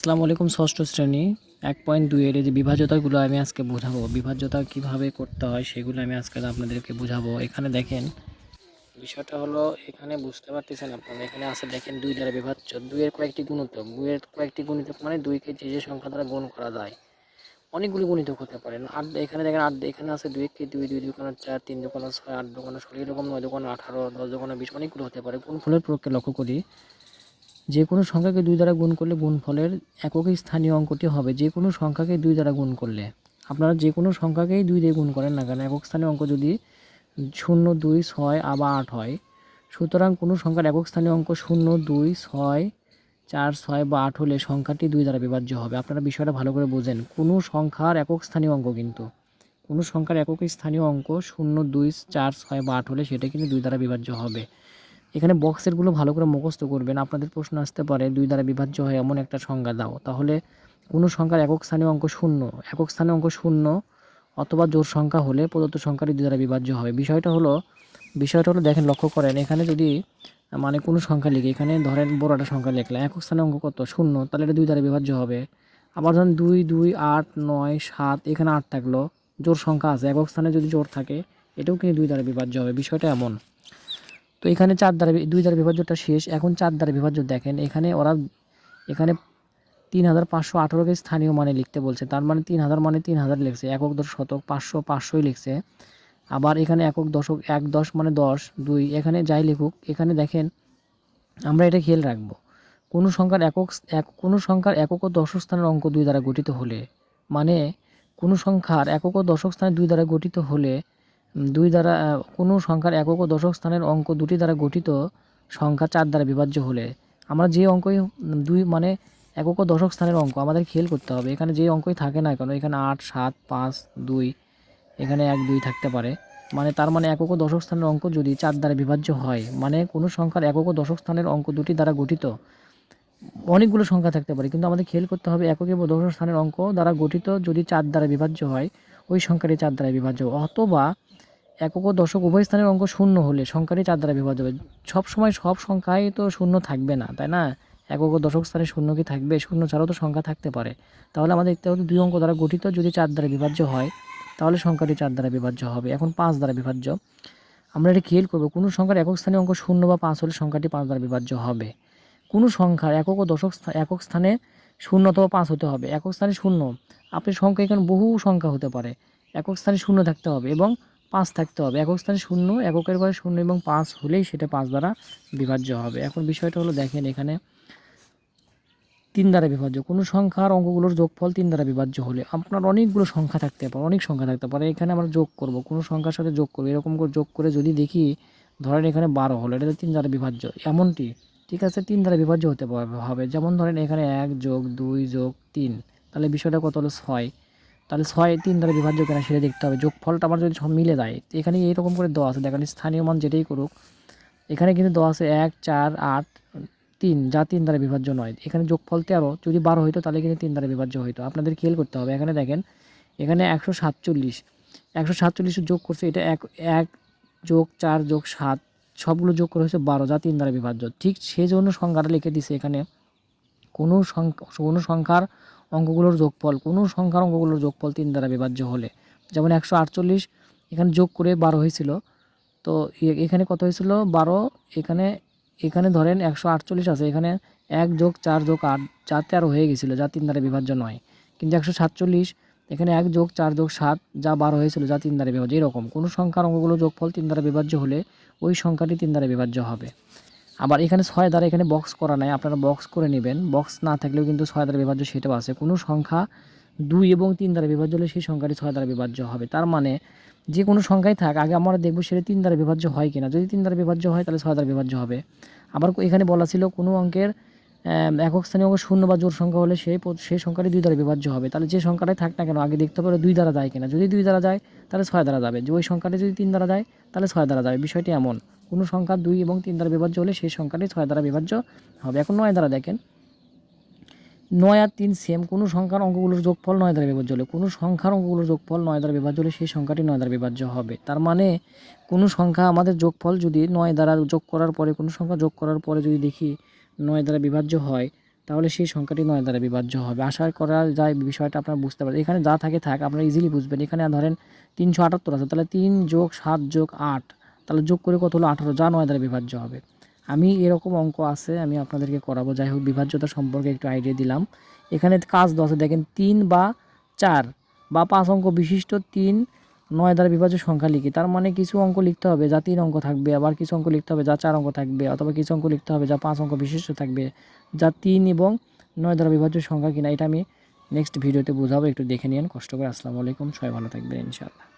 আসসালামু আলাইকুম। ষষ্ঠ শ্রেণী 1.2 এর এই যে বিভাজ্যতাগুলো আমি আজকে বোঝাবো। বিভাজ্যতা কিভাবে করতে হয় সেগুলো আমি আজকে আপনাদেরকে বোঝাবো। এখানে দেখেন, বিষয়টা হলো, এখানে বুঝতে পারতেছেন আপনারা, এখানে আছে দেখেন 2 দ্বারা বিভাজ্য। 2 এর কয়েকটি গুণিতক, 2 এর কয়েকটি গুণিতক মানে 2 কে যে সংখ্যা দ্বারা গুণ করা যায় অনেকগুলো গুণিতক হতে পারে। আর এখানে দেখেন 8, এখানে আছে 2 কে 2, 2 দুগুণে 4, 3 দুগুণে 6, 8 দুগুণে 16, এরকম 9 দুগুণে 18, 10 দুগুণে 20 অনেকগুলো হতে পারে। গুণফলের প্রয়োগকে লক্ষ্য করি। যে কোনো সংখ্যাকে 2 দ্বারা গুণ করলে গুণফলের একক স্থানীয় অঙ্কটি হবে যে কোনো সংখ্যাকে 2 দ্বারা গুণ করলে। আপনারা যে কোনো সংখ্যাকেই 2 দিয়ে গুণ করেন না কেন, একক স্থানীয় অঙ্ক যদি 0, 2, 6 আবার 8 হয়, সুতরাং কোনো সংখ্যার একক স্থানীয় অঙ্ক 0, 2, 6, 4, 6 বা 8 হলে সংখ্যাটি 2 দ্বারা বিভাজ্য হবে। আপনারা বিষয়টা ভালো করে বোঝেন। কোনো সংখ্যার একক স্থানীয় অঙ্ক কিন্তু কোনো সংখ্যার একক স্থানীয় অঙ্ক 0, 2, 4, 6 বা 8 হলে সেটা কিন্তু 2 দ্বারা বিভাজ্য হবে। এখানে বক্সেরগুলো ভালো করে মুখস্থ করবেন। আপনাদের প্রশ্ন আসতে পারে 2 দ্বারা বিভাজ্য হয় এমন একটা সংখ্যা দাও। তাহলে কোনো সংখ্যার একক স্থানীয় অঙ্ক 0, একক স্থানীয় অঙ্ক 0 অথবা জোড় সংখ্যা হলে প্রদত্ত সংখ্যাটি 2 দ্বারা বিভাজ্য হবে। বিষয়টা হলো দেখেন, লক্ষ্য করেন, এখানে যদি মানে কোনো সংখ্যা লিখি, এখানে ধরেন বড় একটা সংখ্যা লিখলাম, একক স্থানীয় অঙ্ক কত 0, তাহলে এটা 2 দ্বারা বিভাজ্য হবে। আবার ধরেন 2, 2, 8, 9, 7, এখানে 8 থাকলো, জোড় সংখ্যা আছে, একক স্থানে যদি জোড় থাকে এটাও কিন্তু 2 দ্বারা বিভাজ্য হবে। বিষয়টা এমন। তো এখানে 2 দ্বারা বিভাজ্যটা শেষ। এখন 4 দ্বারা বিভাজ্য দেখেন, এখানে 3518কে স্থানীয় মানে লিখতে বলছে। তার মানে 3000 মানে 3000 লিখছে, একক দশ শতক, 500 500ই লিখছে। আবার এখানে একক দশক, 10 মানে 10, 2, এখানে যাই লিখুক, এখানে দেখেন আমরা এটা খেয়াল রাখবো। কোনো সংখ্যার একক ও দশক স্থানের অঙ্ক 2 দ্বারা গঠিত হলে, মানে কোনো সংখ্যার একক ও দশক স্থানে 2 দ্বারা গঠিত হলে, কোনো সংখ্যার একক ও দশক স্থানের অঙ্ক দুটি দ্বারা গঠিত সংখ্যা 4 দ্বারা বিভাজ্য হলে, আমরা যে অঙ্কই 2 মানে একক ও দশক স্থানের অঙ্ক আমাদের খেয়াল করতে হবে। এখানে যে অঙ্কই থাকে না কেন, এখানে 8, 7, 5, 2, এখানে 1, 2 থাকতে পারে, মানে তার মানে একক ও দশক স্থানের অঙ্ক যদি 4 দ্বারা বিভাজ্য হয়, মানে কোনো সংখ্যার একক ও দশক স্থানের অঙ্ক দুটি দ্বারা গঠিত অনেকগুলো সংখ্যা থাকতে পারে, কিন্তু আমাদের খেয়াল করতে হবে একক এবং দশক স্থানের অঙ্ক দ্বারা গঠিত যদি 4 দ্বারা বিভাজ্য হয়, ওই সংখ্যাটি 4 দ্বারা বিভাজ্য। অথবা একক ও দশক উভয় স্থানের অঙ্ক 0 হলে সংখ্যাটি 4 দ্বারা বিভাজ্য হবে। সবসময় সব সংখ্যায় তো 0 থাকবে না, তাই না? একক ও দশক স্থানে 0 কি থাকবে? 0 ছাড়াও তো সংখ্যা থাকতে পারে। তাহলে আমাদের দেখতে হবে 2 অঙ্ক দ্বারা গঠিত যদি 4 দ্বারা বিভাজ্য হয়, তাহলে সংখ্যাটি 4 দ্বারা বিভাজ্য হবে। এখন 5 দ্বারা বিভাজ্য, আমরা এটা খেয়াল করব। কোনো সংখ্যার একক স্থানীয় অঙ্ক 0 বা 5 হলে সংখ্যাটি 5 দ্বারা বিভাজ্য হবে। কোনো সংখ্যার একক ও দশক একক স্থানে 0 অথবা 5 হতে হবে। একক স্থানে 0, আপনি সংখ্যা এখানে বহু সংখ্যা হতে পারে, একক স্থানে 0 থাকতে হবে এবং 5 থাকতে হবে। একক স্থানে 0, এককের ঘরে 0 এবং 5 হলেই সেটা 5 দ্বারা বিভাজ্য হবে। এখন বিষয়টা হলো দেখেন, এখানে 3 দ্বারা বিভাজ্য, কোনো সংখ্যার অঙ্কগুলোর যোগফল 3 দ্বারা বিভাজ্য হলে, আপনার অনেক সংখ্যা থাকতে পারে, এখানে আমরা যোগ করব, কোনো সংখ্যার সাথে যোগ করব, এরকম করে যোগ করে যদি দেখি, ধরেন এখানে 12 হলো, এটা 3 দ্বারা বিভাজ্য এমনটি, ঠিক আছে, 3 দ্বারা বিভাজ্য হতে হবে। যেমন ধরেন এখানে 1 যোগ 2 যোগ 3, তাহলে বিষয়টা কত হলো 6, তাহলে 6 3 দ্বারা বিভাজ্য কেনা সেটা দেখতে হবে। যোগফলটা আমার যদি সব মিলে যায়, এখানে এইরকম করে দেওয়া আছে দেখেন, স্থানীয় মান যেটাই করুক, এখানে কিন্তু দেওয়া আছে 1, 4, 8, 3, যা 3 দ্বারা বিভাজ্য নয়। এখানে যোগফল 13, যদি 12 হইতো তাহলে কিন্তু 3 দ্বারা বিভাজ্য হইতো। আপনাদের খেয়াল করতে হবে। এখানে দেখেন, এখানে 147 যোগ করছে, এটা 1 যোগ 4 যোগ 7 সবগুলো যোগ করে হচ্ছে 12, যা 3 দ্বারা বিভাজ্য। ঠিক সেই জন্য সংখ্যাটা লিখে দিছে এখানে, কোনো সংখ্যার অঙ্কগুলোর যোগফল 3 দ্বারা বিভাজ্য হলে, যেমন 148 এখানে যোগ করে 12 হয়েছিল, তো এখানে কত হয়েছিল 12, এখানে এখানে ধরেন 148 আছে, এখানে 1 যোগ 4 যোগ 8 যা 13 হয়ে গেছিলো, যা 3 দ্বারা বিভাজ্য নয়। কিন্তু 147 এখানে 1 যোগ 4 যোগ 7 যা 12 হয়েছিল, যা 3 দ্বারা বিভাজ্য। এরকম কোনো সংখ্যার অঙ্কগুলো যোগফল 3 দ্বারা বিভাজ্য হলে ওই সংখ্যাটি 3 দ্বারা বিভাজ্য হবে। আবার এখানে 6 দ্বারা, এখানে বক্স করা নাই, আপনারা বক্স করে নেবেন। বক্স না থাকলেও কিন্তু 6 দ্বারা বিভাজ্য সেটাও আছে। কোনো সংখ্যা 2 এবং 3 দ্বারা বিভাজ্য হলে সেই সংখ্যাটি 6 দ্বারা বিভাজ্য হবে। তার মানে যে কোনো সংখ্যাই থাক, আগে আমরা দেখবো সেটা 3 দ্বারা বিভাজ্য হয় কিনা। যদি 3 দ্বারা বিভাজ্য হয় তাহলে 6 দ্বারা বিভাজ্য হবে। আবার এখানে বলা ছিল কোনো অঙ্কের একক স্থানীয় অঙ্ক 0 বা জোড় সংখ্যা হলে সেই সংখ্যাটি 2 দ্বারা বিভাজ্য হবে। তাহলে যে সংখ্যাটাই থাক না কেন আগে দেখতে হবে 2 দ্বারা যায় কিনা। যদি 2 দ্বারা যায় তাহলে 6 দ্বারা যাবে। যে ওই সংখ্যাটি যদি 3 দ্বারা যায় তাহলে 6 দ্বারা যাবে। বিষয়টি এমন, কোনো সংখ্যা 2 এবং 3 দ্বারা বিভাজ্য হলে সেই সংখ্যাটি 6 দ্বারা বিভাজ্য হবে। এখন 9 দ্বারা দেখেন, 9 আর 3 সেম, কোনো সংখ্যার অঙ্কগুলোর যোগফল 9 দ্বারা বিভাজ্য হলে, কোনো সংখ্যার অঙ্কগুলোর যোগফল 9 দ্বারা বিভাজ্য হলে সেই সংখ্যাটি 9 দ্বারা বিভাজ্য হবে। তার মানে কোনো সংখ্যা আমাদের যোগফল যদি 9 দ্বারা যোগ করার পরে, কোনো সংখ্যা যোগ করার পরে যদি দেখি 9 দ্বারা বিভাজ্য হয়, তাহলে সেই সংখ্যাটি 9 দ্বারা বিভাজ্য হবে। আশা করা যায় বিষয়টা আপনারা বুঝতে পারবেন। এখানে যা থাকে থাক, আপনারা ইজিলি বুঝবেন। এখানে ধরেন 378 আছে, তাহলে 3 যোগ 7 যোগ 8, তাহলে যোগ করে কত হলো 18, যা 9 দ্বারা বিভাজ্য হবে। আমি এরকম অঙ্ক আছে, আমি আপনাদেরকে করাবো। যাই হোক, বিভাজ্যতা সম্পর্কে একটু আইডিয়া দিলাম। এখানে কাজ দেওয়া আছে দেখেন, 3 বা 4 বা 5 অঙ্ক বিশিষ্ট 3 9 দ্বারা বিভাজ্য সংখ্যা লিখি। তার মানে কিছু অঙ্ক লিখতে হবে যা 3 অঙ্ক থাকবে, আবার কিছু অঙ্ক লিখতে হবে যা 4 অঙ্ক থাকবে, অথবা কিছু অঙ্ক লিখতে হবে যা 5 অঙ্ক বিশিষ্ট থাকবে, যা 3 এবং 9 দ্বারা বিভাজ্য সংখ্যা কিনা। এটা আমি নেক্সট ভিডিওতে বোঝাবো, একটু দেখে নিন কষ্ট করে। আসসালামু আলাইকুম, সবাই ভালো থাকবেন ইনশাআল্লাহ।